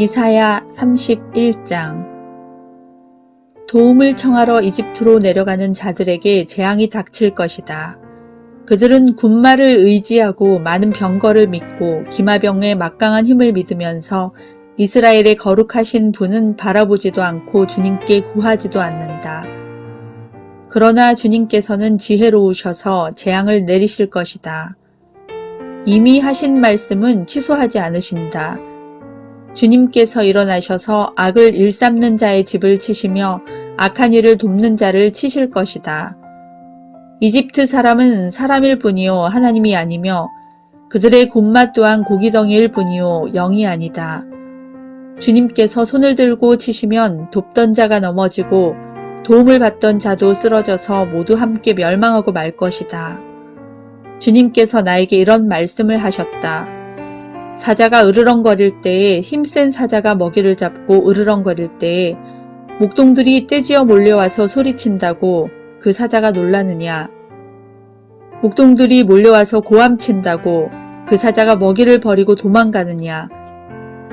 이사야 31장. 도움을 청하러 이집트로 내려가는 자들에게 재앙이 닥칠 것이다. 그들은 군마를 의지하고 많은 병거를 믿고 기마병의 막강한 힘을 믿으면서 이스라엘의 거룩하신 분은 바라보지도 않고 주님께 구하지도 않는다. 그러나 주님께서는 지혜로우셔서 재앙을 내리실 것이다. 이미 하신 말씀은 취소하지 않으신다. 주님께서 일어나셔서 악을 일삼는 자의 집을 치시며 악한 일을 돕는 자를 치실 것이다. 이집트 사람은 사람일 뿐이요 하나님이 아니며 그들의 군마 또한 고기덩이일 뿐이요 영이 아니다. 주님께서 손을 들고 치시면 돕던 자가 넘어지고 도움을 받던 자도 쓰러져서 모두 함께 멸망하고 말 것이다. 주님께서 나에게 이런 말씀을 하셨다. 사자가 으르렁거릴 때에 힘센 사자가 먹이를 잡고 으르렁거릴 때에 목동들이 떼지어 몰려와서 소리친다고 그 사자가 놀라느냐. 목동들이 몰려와서 고함친다고 그 사자가 먹이를 버리고 도망가느냐.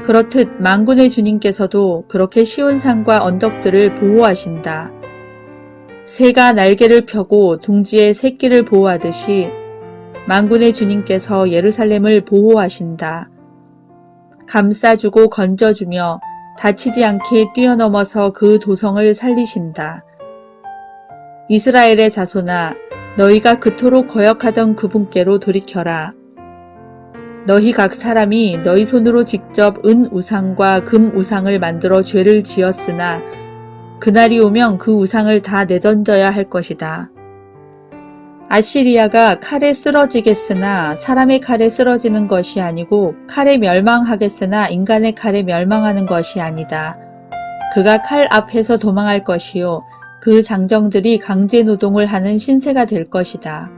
그렇듯 만군의 주님께서도 그렇게 시온 산과 언덕들을 보호하신다. 새가 날개를 펴고 둥지의 새끼를 보호하듯이 만군의 주님께서 예루살렘을 보호하신다. 감싸주고 건져주며 다치지 않게 뛰어넘어서 그 도성을 살리신다. 이스라엘의 자손아, 너희가 그토록 거역하던 그분께로 돌이켜라. 너희 각 사람이 너희 손으로 직접 은 우상과 금 우상을 만들어 죄를 지었으나 그날이 오면 그 우상을 다 내던져야 할 것이다. 아시리아가 칼에 쓰러지겠으나 사람의 칼에 쓰러지는 것이 아니고 칼에 멸망하겠으나 인간의 칼에 멸망하는 것이 아니다. 그가 칼 앞에서 도망할 것이요 그 장정들이 강제 노동을 하는 신세가 될 것이다.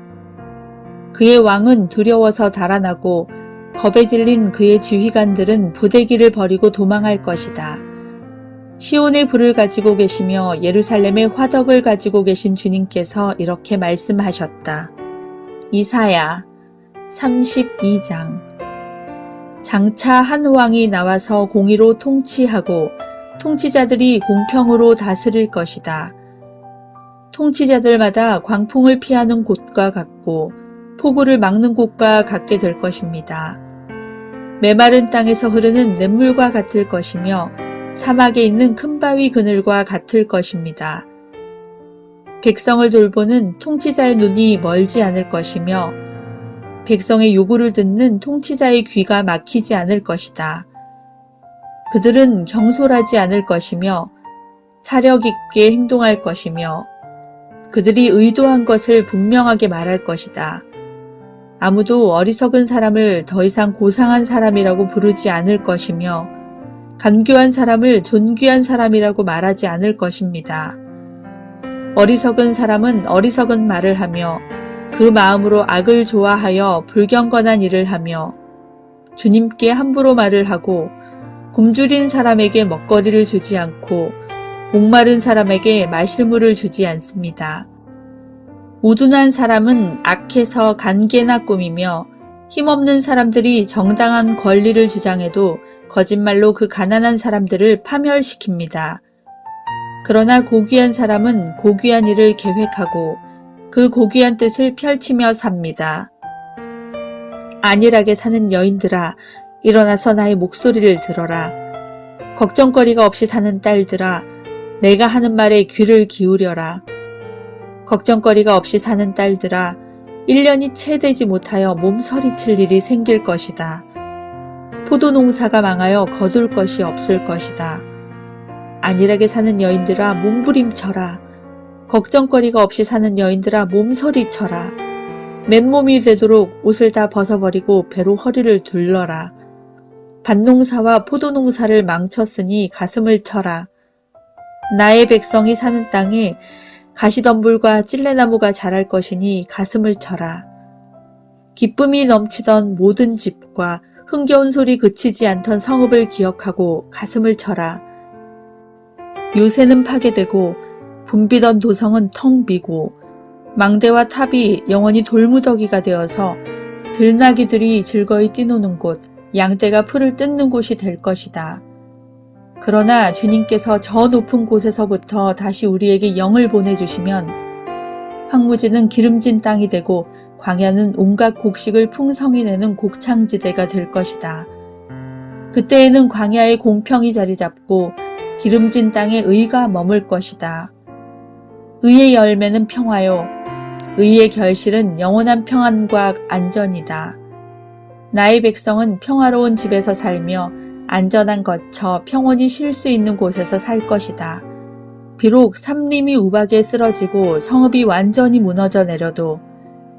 그의 왕은 두려워서 달아나고 겁에 질린 그의 지휘관들은 부대기를 버리고 도망할 것이다. 시온의 불을 가지고 계시며 예루살렘의 화덕을 가지고 계신 주님께서 이렇게 말씀하셨다. 이사야 32장. 장차 한 왕이 나와서 공의로 통치하고 통치자들이 공평으로 다스릴 것이다. 통치자들마다 광풍을 피하는 곳과 같고 폭우를 막는 곳과 같게 될 것입니다. 메마른 땅에서 흐르는 냇물과 같을 것이며 사막에 있는 큰 바위 그늘과 같을 것입니다. 백성을 돌보는 통치자의 눈이 멀지 않을 것이며 백성의 요구를 듣는 통치자의 귀가 막히지 않을 것이다. 그들은 경솔하지 않을 것이며 사력 있게 행동할 것이며 그들이 의도한 것을 분명하게 말할 것이다. 아무도 어리석은 사람을 더 이상 고상한 사람이라고 부르지 않을 것이며 간교한 사람을 존귀한 사람이라고 말하지 않을 것입니다. 어리석은 사람은 어리석은 말을 하며 그 마음으로 악을 좋아하여 불경건한 일을 하며 주님께 함부로 말을 하고 굶주린 사람에게 먹거리를 주지 않고 목마른 사람에게 마실 물을 주지 않습니다. 우둔한 사람은 악해서 간계나 꾸미며 힘없는 사람들이 정당한 권리를 주장해도 거짓말로 그 가난한 사람들을 파멸시킵니다. 그러나 고귀한 사람은 고귀한 일을 계획하고 그 고귀한 뜻을 펼치며 삽니다. 안일하게 사는 여인들아, 일어나서 나의 목소리를 들어라. 걱정거리가 없이 사는 딸들아, 내가 하는 말에 귀를 기울여라. 걱정거리가 없이 사는 딸들아, 1년이 채 되지 못하여 몸서리칠 일이 생길 것이다. 포도농사가 망하여 거둘 것이 없을 것이다. 안일하게 사는 여인들아 몸부림쳐라. 걱정거리가 없이 사는 여인들아 몸서리쳐라. 맨몸이 되도록 옷을 다 벗어버리고 배로 허리를 둘러라. 밭농사와 포도농사를 망쳤으니 가슴을 쳐라. 나의 백성이 사는 땅에 가시덤불과 찔레나무가 자랄 것이니 가슴을 쳐라. 기쁨이 넘치던 모든 집과 흥겨운 소리 그치지 않던 성읍을 기억하고 가슴을 쳐라. 요새는 파괴되고 붐비던 도성은 텅 비고 망대와 탑이 영원히 돌무더기가 되어서 들나귀들이 즐거이 뛰노는 곳, 양떼가 풀을 뜯는 곳이 될 것이다. 그러나 주님께서 저 높은 곳에서부터 다시 우리에게 영을 보내주시면 황무지는 기름진 땅이 되고 광야는 온갖 곡식을 풍성히 내는 곡창지대가 될 것이다. 그때에는 광야에 공평이 자리 잡고 기름진 땅에 의가 머물 것이다. 의의 열매는 평화요. 의의 결실은 영원한 평안과 안전이다. 나의 백성은 평화로운 집에서 살며 안전한 거처 평온히 쉴 수 있는 곳에서 살 것이다. 비록 삼림이 우박에 쓰러지고 성읍이 완전히 무너져 내려도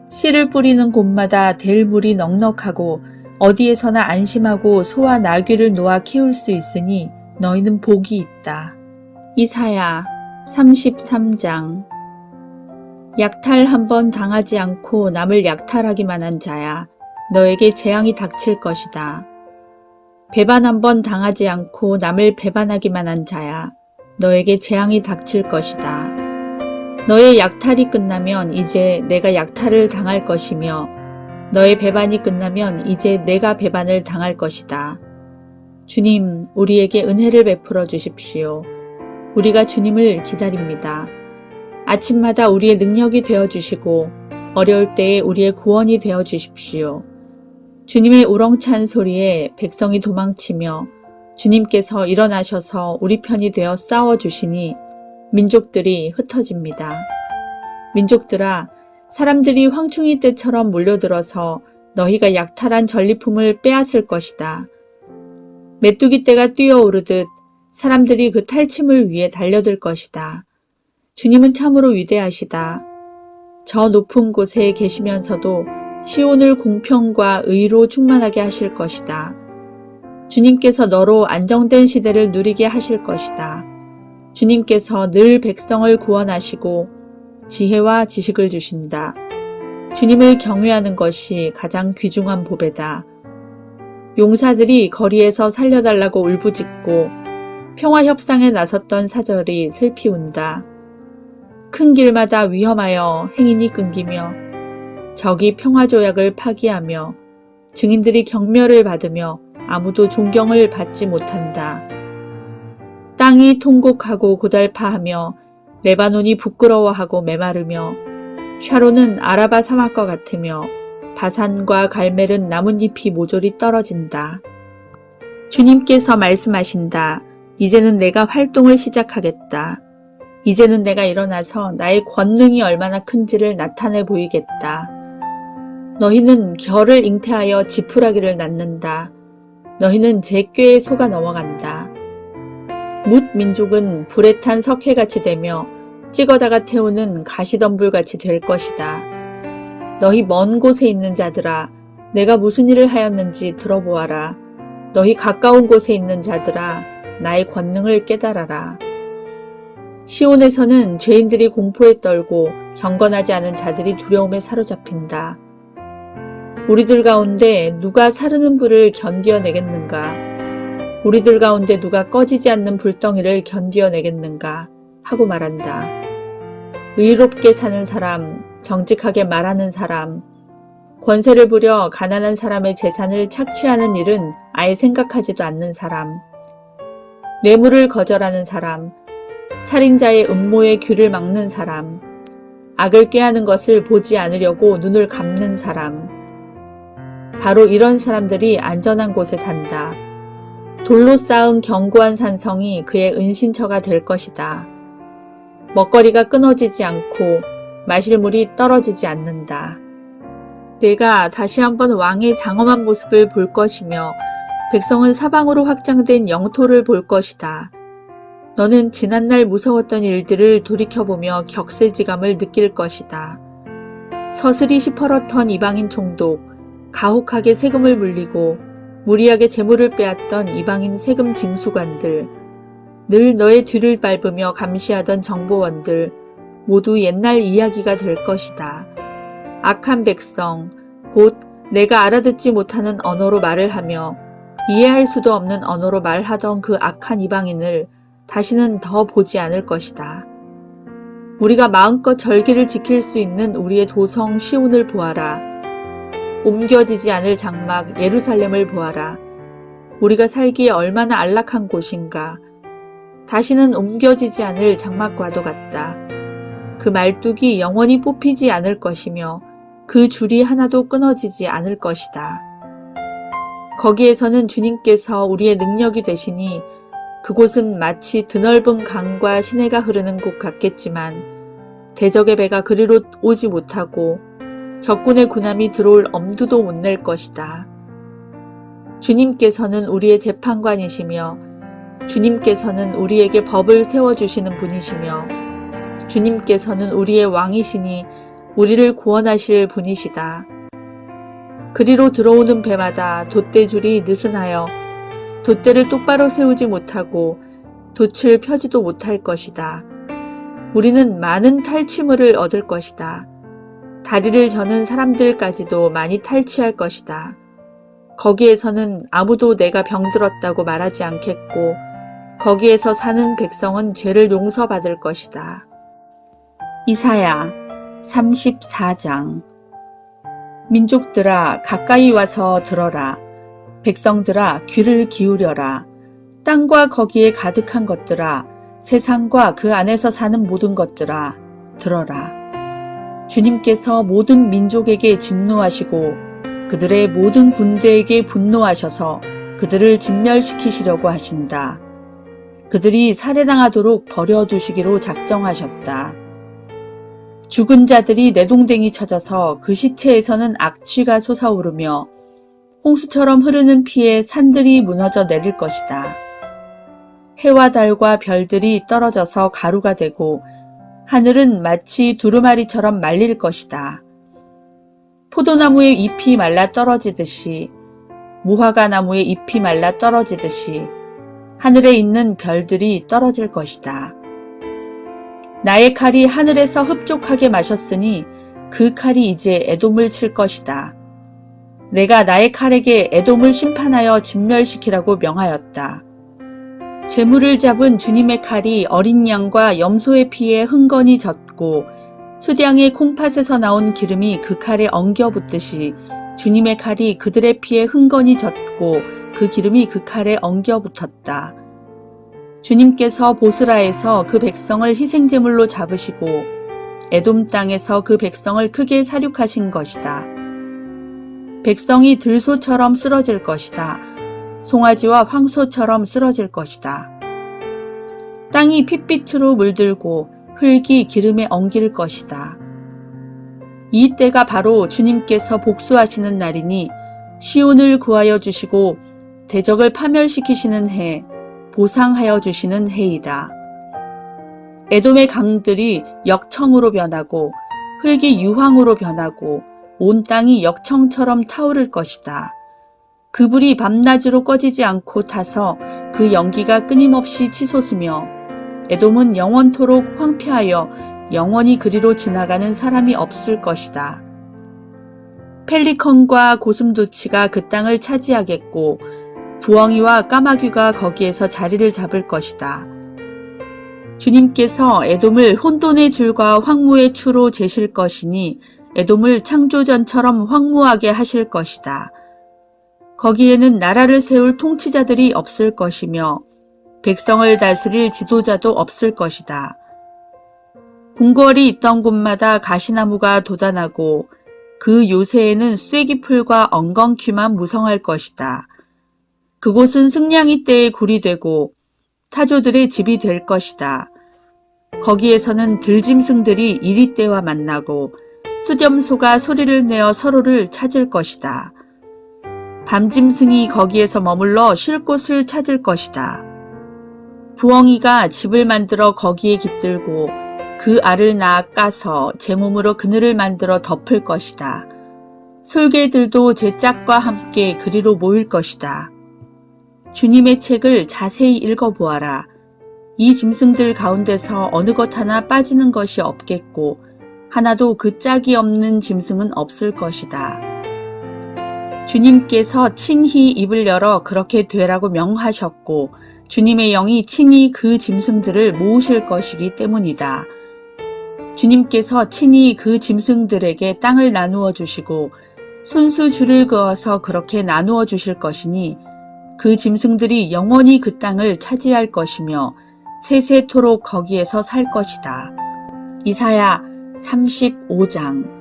씨를 뿌리는 곳마다 될 물이 넉넉하고 어디에서나 안심하고 소와 나귀를 놓아 키울 수 있으니 너희는 복이 있다. 이사야 33장. 약탈 한 번 당하지 않고 남을 약탈하기만 한 자야, 너에게 재앙이 닥칠 것이다. 배반 한 번 당하지 않고 남을 배반하기만 한 자야, 너에게 재앙이 닥칠 것이다. 너의 약탈이 끝나면 이제 내가 약탈을 당할 것이며 너의 배반이 끝나면 이제 내가 배반을 당할 것이다. 주님, 우리에게 은혜를 베풀어 주십시오. 우리가 주님을 기다립니다. 아침마다 우리의 능력이 되어 주시고 어려울 때에 우리의 구원이 되어 주십시오. 주님의 우렁찬 소리에 백성이 도망치며 주님께서 일어나셔서 우리 편이 되어 싸워주시니 민족들이 흩어집니다. 민족들아, 사람들이 황충이 때처럼 몰려들어서 너희가 약탈한 전리품을 빼앗을 것이다. 메뚜기 떼가 뛰어오르듯 사람들이 그 탈침을 위해 달려들 것이다. 주님은 참으로 위대하시다. 저 높은 곳에 계시면서도 시온을 공평과 의로 충만하게 하실 것이다. 주님께서 너로 안정된 시대를 누리게 하실 것이다. 주님께서 늘 백성을 구원하시고 지혜와 지식을 주신다. 주님을 경외하는 것이 가장 귀중한 보배다. 용사들이 거리에서 살려달라고 울부짖고 평화협상에 나섰던 사절이 슬피 운다. 큰 길마다 위험하여 행인이 끊기며 적이 평화조약을 파기하며 증인들이 경멸을 받으며 아무도 존경을 받지 못한다. 땅이 통곡하고 고달파하며 레바논이 부끄러워하고 메마르며 샤론은 아라바 사막과 같으며 바산과 갈멜은 나뭇잎이 모조리 떨어진다. 주님께서 말씀하신다. 이제는 내가 활동을 시작하겠다. 이제는 내가 일어나서 나의 권능이 얼마나 큰지를 나타내 보이겠다. 너희는 겨를 잉태하여 지푸라기를 낳는다. 너희는 제 꾀에 속아 넘어간다. 뭇 민족은 불에 탄 석회같이 되며 찍어다가 태우는 가시덤불같이 될 것이다. 너희 먼 곳에 있는 자들아, 내가 무슨 일을 하였는지 들어보아라. 너희 가까운 곳에 있는 자들아, 나의 권능을 깨달아라. 시온에서는 죄인들이 공포에 떨고 경건하지 않은 자들이 두려움에 사로잡힌다. 우리들 가운데 누가 사르는 불을 견디어내겠는가? 우리들 가운데 누가 꺼지지 않는 불덩이를 견디어내겠는가? 하고 말한다. 의롭게 사는 사람, 정직하게 말하는 사람, 권세를 부려 가난한 사람의 재산을 착취하는 일은 아예 생각하지도 않는 사람, 뇌물을 거절하는 사람, 살인자의 음모에 귀를 막는 사람, 악을 꾀하는 것을 보지 않으려고 눈을 감는 사람, 바로 이런 사람들이 안전한 곳에 산다. 돌로 쌓은 견고한 산성이 그의 은신처가 될 것이다. 먹거리가 끊어지지 않고 마실 물이 떨어지지 않는다. 내가 다시 한번 왕의 장엄한 모습을 볼 것이며 백성은 사방으로 확장된 영토를 볼 것이다. 너는 지난날 무서웠던 일들을 돌이켜보며 격세지감을 느낄 것이다. 서슬이 시퍼렇던 이방인 총독, 가혹하게 세금을 물리고 무리하게 재물을 빼앗던 이방인 세금 징수관들, 늘 너의 뒤를 밟으며 감시하던 정보원들, 모두 옛날 이야기가 될 것이다. 악한 백성, 곧 내가 알아듣지 못하는 언어로 말을 하며 이해할 수도 없는 언어로 말하던 그 악한 이방인을 다시는 더 보지 않을 것이다. 우리가 마음껏 절기를 지킬 수 있는 우리의 도성 시온을 보아라. 옮겨지지 않을 장막 예루살렘을 보아라. 우리가 살기에 얼마나 안락한 곳인가. 다시는 옮겨지지 않을 장막과도 같다. 그 말뚝이 영원히 뽑히지 않을 것이며 그 줄이 하나도 끊어지지 않을 것이다. 거기에서는 주님께서 우리의 능력이 되시니 그곳은 마치 드넓은 강과 시내가 흐르는 곳 같겠지만 대적의 배가 그리로 오지 못하고 적군의 군함이 들어올 엄두도 못 낼 것이다. 주님께서는 우리의 재판관이시며 주님께서는 우리에게 법을 세워주시는 분이시며 주님께서는 우리의 왕이시니 우리를 구원하실 분이시다. 그리로 들어오는 배마다 돛대줄이 느슨하여 돛대를 똑바로 세우지 못하고 돛을 펴지도 못할 것이다. 우리는 많은 탈취물을 얻을 것이다. 다리를 저는 사람들까지도 많이 탈취할 것이다. 거기에서는 아무도 내가 병들었다고 말하지 않겠고 거기에서 사는 백성은 죄를 용서받을 것이다. 이사야 34장. 민족들아 가까이 와서 들어라. 백성들아 귀를 기울여라. 땅과 거기에 가득한 것들아, 세상과 그 안에서 사는 모든 것들아, 들어라. 주님께서 모든 민족에게 진노하시고 그들의 모든 군대에게 분노하셔서 그들을 진멸시키시려고 하신다. 그들이 살해당하도록 버려두시기로 작정하셨다. 죽은 자들이 내동댕이 쳐져서 그 시체에서는 악취가 솟아오르며 홍수처럼 흐르는 피에 산들이 무너져 내릴 것이다. 해와 달과 별들이 떨어져서 가루가 되고 하늘은 마치 두루마리처럼 말릴 것이다. 포도나무의 잎이 말라 떨어지듯이 무화과 나무의 잎이 말라 떨어지듯이 하늘에 있는 별들이 떨어질 것이다. 나의 칼이 하늘에서 흡족하게 마셨으니 그 칼이 이제 에돔을 칠 것이다. 내가 나의 칼에게 에돔을 심판하여 진멸시키라고 명하였다. 재물을 잡은 주님의 칼이 어린 양과 염소의 피에 흥건히 젖고 수량의 콩팥에서 나온 기름이 그 칼에 엉겨 붙듯이 주님의 칼이 그들의 피에 흥건히 젖고 그 기름이 그 칼에 엉겨 붙었다. 주님께서 보스라에서 그 백성을 희생제물로 잡으시고 에돔 땅에서 그 백성을 크게 살육하신 것이다. 백성이 들소처럼 쓰러질 것이다. 송아지와 황소처럼 쓰러질 것이다. 땅이 핏빛으로 물들고 흙이 기름에 엉길 것이다. 이 때가 바로 주님께서 복수하시는 날이니 시온을 구하여 주시고 대적을 파멸시키시는 해, 보상하여 주시는 해이다. 에돔의 강들이 역청으로 변하고 흙이 유황으로 변하고 온 땅이 역청처럼 타오를 것이다. 그 불이 밤낮으로 꺼지지 않고 타서 그 연기가 끊임없이 치솟으며 에돔은 영원토록 황폐하여 영원히 그리로 지나가는 사람이 없을 것이다. 펠리컨과 고슴도치가 그 땅을 차지하겠고 부엉이와 까마귀가 거기에서 자리를 잡을 것이다. 주님께서 에돔을 혼돈의 줄과 황무의 추로 재실 것이니 에돔을 창조전처럼 황무하게 하실 것이다. 거기에는 나라를 세울 통치자들이 없을 것이며 백성을 다스릴 지도자도 없을 것이다. 궁궐이 있던 곳마다 가시나무가 돋아나고 그 요새에는 쐐기풀과 엉겅퀴만 무성할 것이다. 그곳은 승냥이 떼의 굴이 되고 타조들의 집이 될 것이다. 거기에서는 들짐승들이 이리떼와 만나고 수렴소가 소리를 내어 서로를 찾을 것이다. 밤짐승이 거기에서 머물러 쉴 곳을 찾을 것이다. 부엉이가 집을 만들어 거기에 깃들고 그 알을 낳아 까서 제 몸으로 그늘을 만들어 덮을 것이다. 솔개들도 제 짝과 함께 그리로 모일 것이다. 주님의 책을 자세히 읽어보아라. 이 짐승들 가운데서 어느 것 하나 빠지는 것이 없겠고 하나도 그 짝이 없는 짐승은 없을 것이다. 주님께서 친히 입을 열어 그렇게 되라고 명하셨고 주님의 영이 친히 그 짐승들을 모으실 것이기 때문이다. 주님께서 친히 그 짐승들에게 땅을 나누어 주시고 손수 줄을 그어서 그렇게 나누어 주실 것이니 그 짐승들이 영원히 그 땅을 차지할 것이며 세세토록 거기에서 살 것이다. 이사야 35장.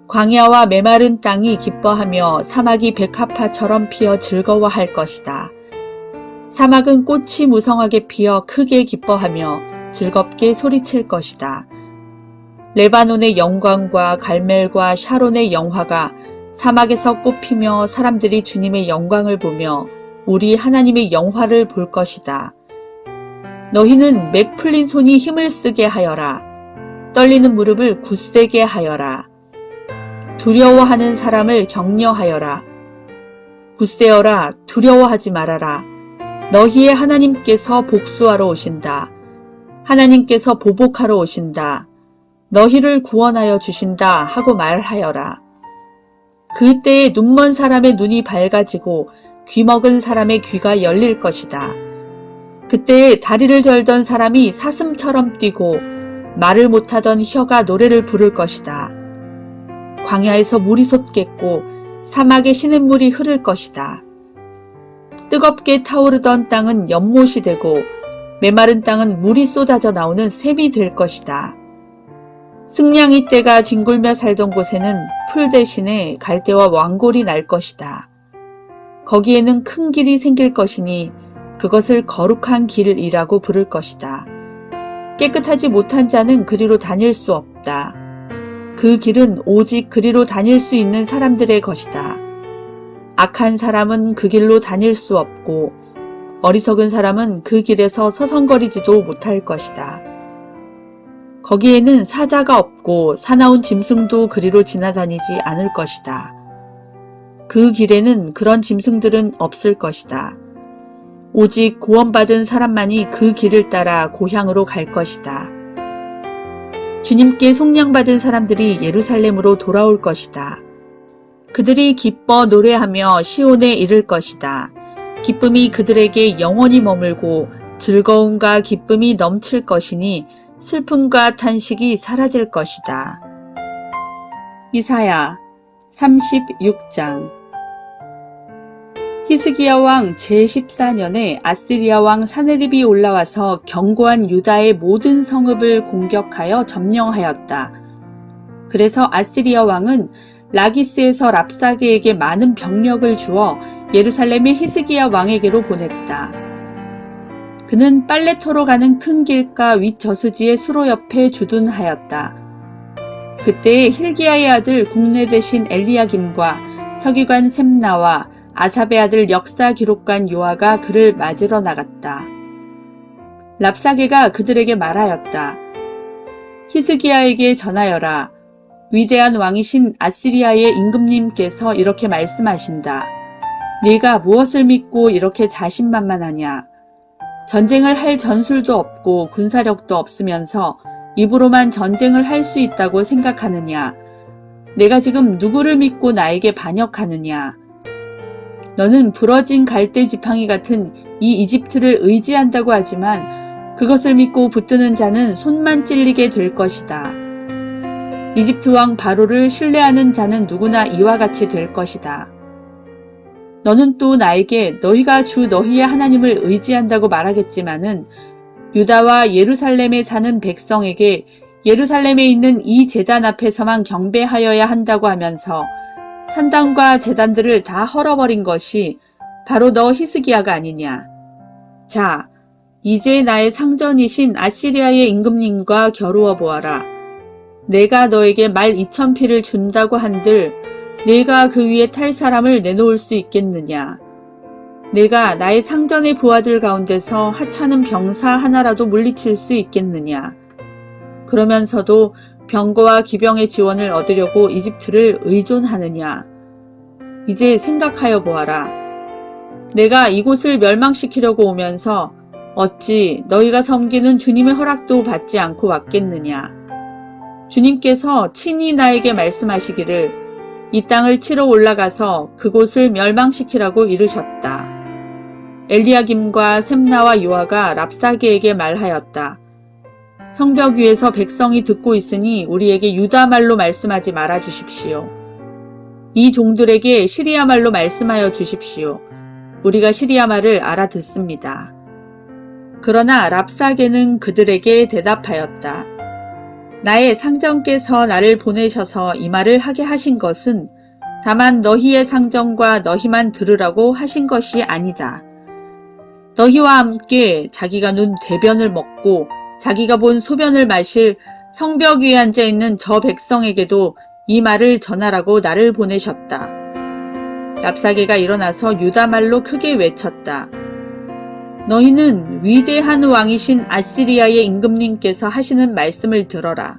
광야와 메마른 땅이 기뻐하며 사막이 백합화처럼 피어 즐거워할 것이다. 사막은 꽃이 무성하게 피어 크게 기뻐하며 즐겁게 소리칠 것이다. 레바논의 영광과 갈멜과 샤론의 영화가 사막에서 꽃피며 사람들이 주님의 영광을 보며 우리 하나님의 영화를 볼 것이다. 너희는 맥 풀린 손이 힘을 쓰게 하여라. 떨리는 무릎을 굳세게 하여라. 두려워하는 사람을 격려하여라. 굳세어라. 두려워하지 말아라. 너희의 하나님께서 복수하러 오신다. 하나님께서 보복하러 오신다. 너희를 구원하여 주신다 하고 말하여라. 그때에 눈먼 사람의 눈이 밝아지고 귀먹은 사람의 귀가 열릴 것이다. 그때에 다리를 절던 사람이 사슴처럼 뛰고 말을 못하던 혀가 노래를 부를 것이다. 광야에서 물이 솟겠고 사막에 시냇물이 흐를 것이다. 뜨겁게 타오르던 땅은 연못이 되고 메마른 땅은 물이 쏟아져 나오는 샘이 될 것이다. 승냥이 떼가 뒹굴며 살던 곳에는 풀 대신에 갈대와 왕골이 날 것이다. 거기에는 큰 길이 생길 것이니 그것을 거룩한 길이라고 부를 것이다. 깨끗하지 못한 자는 그리로 다닐 수 없다. 그 길은 오직 그리로 다닐 수 있는 사람들의 것이다. 악한 사람은 그 길로 다닐 수 없고 어리석은 사람은 그 길에서 서성거리지도 못할 것이다. 거기에는 사자가 없고 사나운 짐승도 그리로 지나다니지 않을 것이다. 그 길에는 그런 짐승들은 없을 것이다. 오직 구원받은 사람만이 그 길을 따라 고향으로 갈 것이다. 주님께 속량받은 사람들이 예루살렘으로 돌아올 것이다. 그들이 기뻐 노래하며 시온에 이를 것이다. 기쁨이 그들에게 영원히 머물고 즐거움과 기쁨이 넘칠 것이니 슬픔과 탄식이 사라질 것이다. 이사야 36장. 히스기야 왕 제14년에 아시리아 왕 사네립이 올라와서 견고한 유다의 모든 성읍을 공격하여 점령하였다. 그래서 아시리아 왕은 라기스에서 랍사게에게 많은 병력을 주어 예루살렘의 히스기야 왕에게로 보냈다. 그는 빨래터로 가는 큰 길가 윗 저수지의 수로 옆에 주둔하였다. 그때 힐기야의 아들 국내 대신 엘리야김과 서기관 셈나와 아삽의 아들 역사 기록관 요아가 그를 맞으러 나갔다. 랍사게가 그들에게 말하였다. 히스기야에게 전하여라. 위대한 왕이신 아시리아의 임금님께서 이렇게 말씀하신다. 네가 무엇을 믿고 이렇게 자신만만하냐? 전쟁을 할 전술도 없고 군사력도 없으면서 입으로만 전쟁을 할 수 있다고 생각하느냐? 내가 지금 누구를 믿고 나에게 반역하느냐? 너는 부러진 갈대 지팡이 같은 이 이집트를 의지한다고 하지만 그것을 믿고 붙드는 자는 손만 찔리게 될 것이다. 이집트 왕 바로를 신뢰하는 자는 누구나 이와 같이 될 것이다. 너는 또 나에게 너희가 주 너희의 하나님을 의지한다고 말하겠지만은 유다와 예루살렘에 사는 백성에게 예루살렘에 있는 이 제단 앞에서만 경배하여야 한다고 하면서 산당과 제단들을 다 헐어버린 것이 바로 너 히스기야가 아니냐. 자, 이제 나의 상전이신 아시리아의 임금님과 겨루어 보아라. 내가 너에게 말 2000피를 준다고 한들 내가 그 위에 탈 사람을 내놓을 수 있겠느냐. 내가 나의 상전의 부하들 가운데서 하찮은 병사 하나라도 물리칠 수 있겠느냐. 그러면서도 병거와 기병의 지원을 얻으려고 이집트를 의존하느냐. 이제 생각하여 보아라. 내가 이곳을 멸망시키려고 오면서 어찌 너희가 섬기는 주님의 허락도 받지 않고 왔겠느냐. 주님께서 친히 나에게 말씀하시기를 이 땅을 치러 올라가서 그곳을 멸망시키라고 이르셨다. 엘리야김과 셈나와 요아가 랍사게에게 말하였다. 성벽 위에서 백성이 듣고 있으니 우리에게 유다 말로 말씀하지 말아 주십시오. 이 종들에게 시리아 말로 말씀하여 주십시오. 우리가 시리아 말을 알아듣습니다. 그러나 랍사게는 그들에게 대답하였다. 나의 상정께서 나를 보내셔서 이 말을 하게 하신 것은 다만 너희의 상정과 너희만 들으라고 하신 것이 아니다. 너희와 함께 자기가 눈 대변을 먹고 자기가 본 소변을 마실 성벽 위에 앉아 있는 저 백성에게도 이 말을 전하라고 나를 보내셨다. 랍사게가 일어나서 유다말로 크게 외쳤다. 너희는 위대한 왕이신 아시리아의 임금님께서 하시는 말씀을 들어라.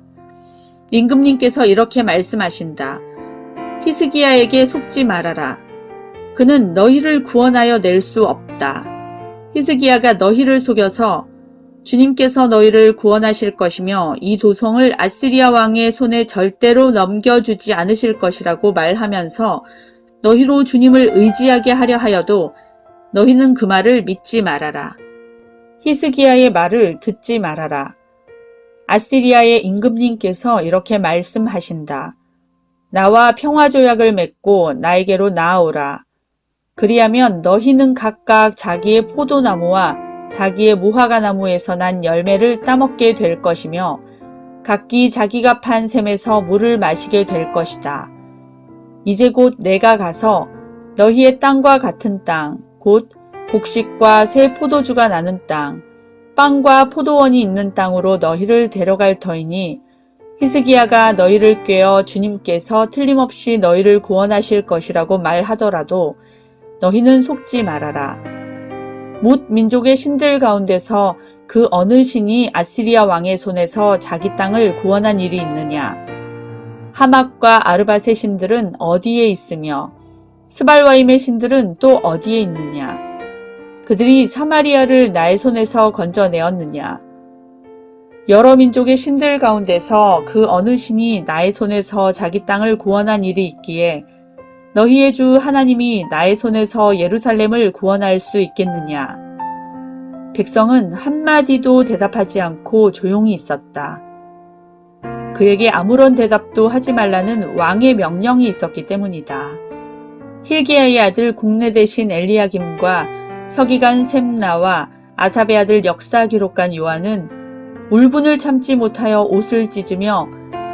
임금님께서 이렇게 말씀하신다. 히스기야에게 속지 말아라. 그는 너희를 구원하여 낼 수 없다. 히스기야가 너희를 속여서 주님께서 너희를 구원하실 것이며 이 도성을 아시리아 왕의 손에 절대로 넘겨주지 않으실 것이라고 말하면서 너희로 주님을 의지하게 하려 하여도 너희는 그 말을 믿지 말아라. 히스기야의 말을 듣지 말아라. 아시리아의 임금님께서 이렇게 말씀하신다. 나와 평화조약을 맺고 나에게로 나아오라. 그리하면 너희는 각각 자기의 포도나무와 자기의 무화과 나무에서 난 열매를 따먹게 될 것이며 각기 자기가 판 샘에서 물을 마시게 될 것이다. 이제 곧 내가 가서 너희의 땅과 같은 땅, 곧 곡식과 새 포도주가 나는 땅, 빵과 포도원이 있는 땅으로 너희를 데려갈 터이니 히스기야가 너희를 꾀어 주님께서 틀림없이 너희를 구원하실 것이라고 말하더라도 너희는 속지 말아라. 뭇 민족의 신들 가운데서 그 어느 신이 아시리아 왕의 손에서 자기 땅을 구원한 일이 있느냐? 하막과 아르밧의 신들은 어디에 있으며 스발와임의 신들은 또 어디에 있느냐? 그들이 사마리아를 나의 손에서 건져내었느냐? 여러 민족의 신들 가운데서 그 어느 신이 나의 손에서 자기 땅을 구원한 일이 있기에 너희의 주 하나님이 나의 손에서 예루살렘을 구원할 수 있겠느냐? 백성은 한마디도 대답하지 않고 조용히 있었다. 그에게 아무런 대답도 하지 말라는 왕의 명령이 있었기 때문이다. 힐기야의 아들 국내 대신 엘리야김과 서기관 셈나와 아삽의 아들 역사 기록관 요한은 울분을 참지 못하여 옷을 찢으며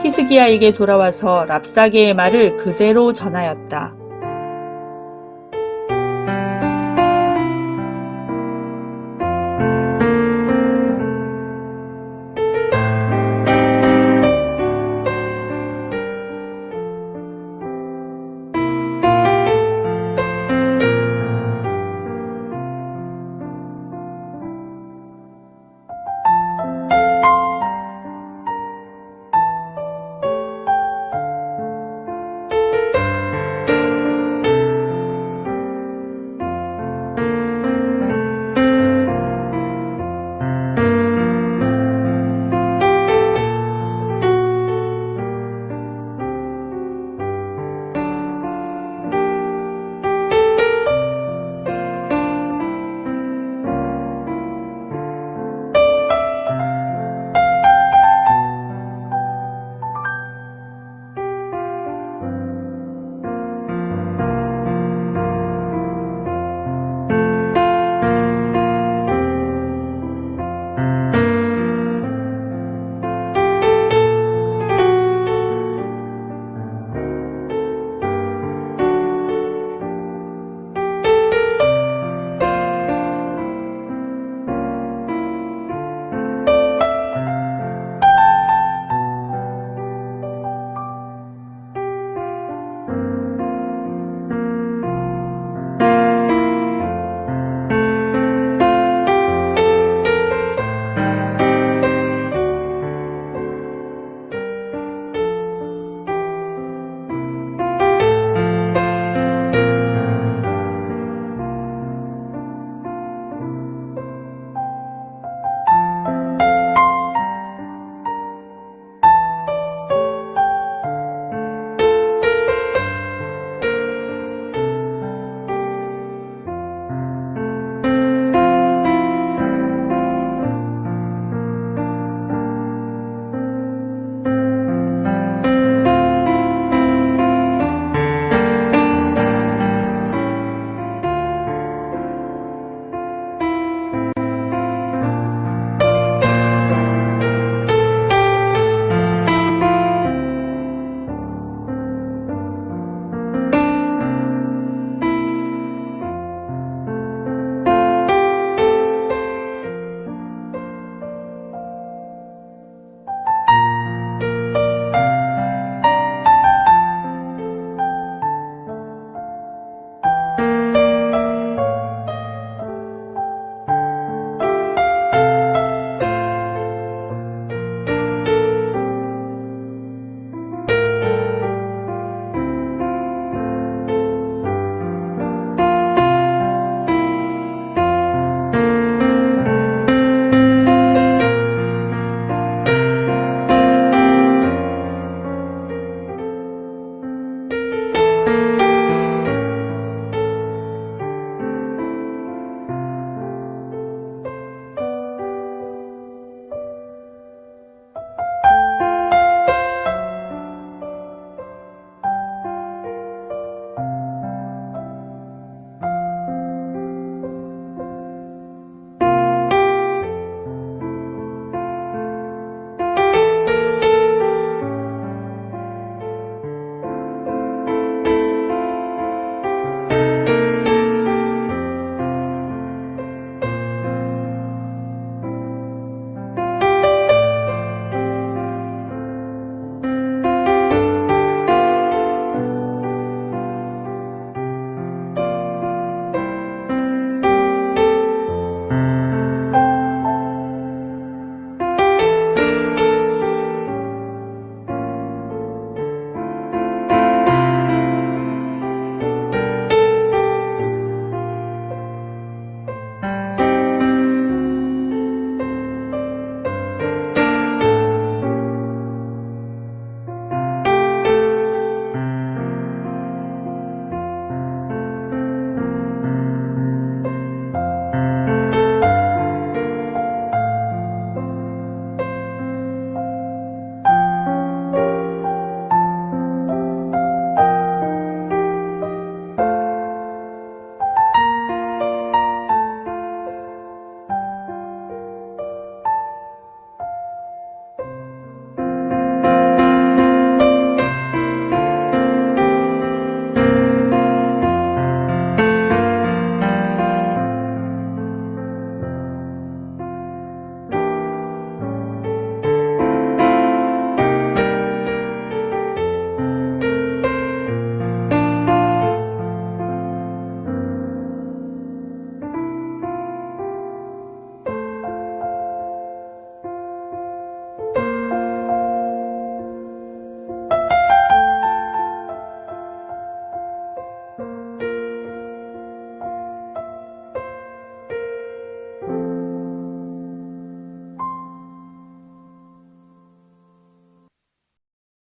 히스기야에게 돌아와서 랍사게의 말을 그대로 전하였다.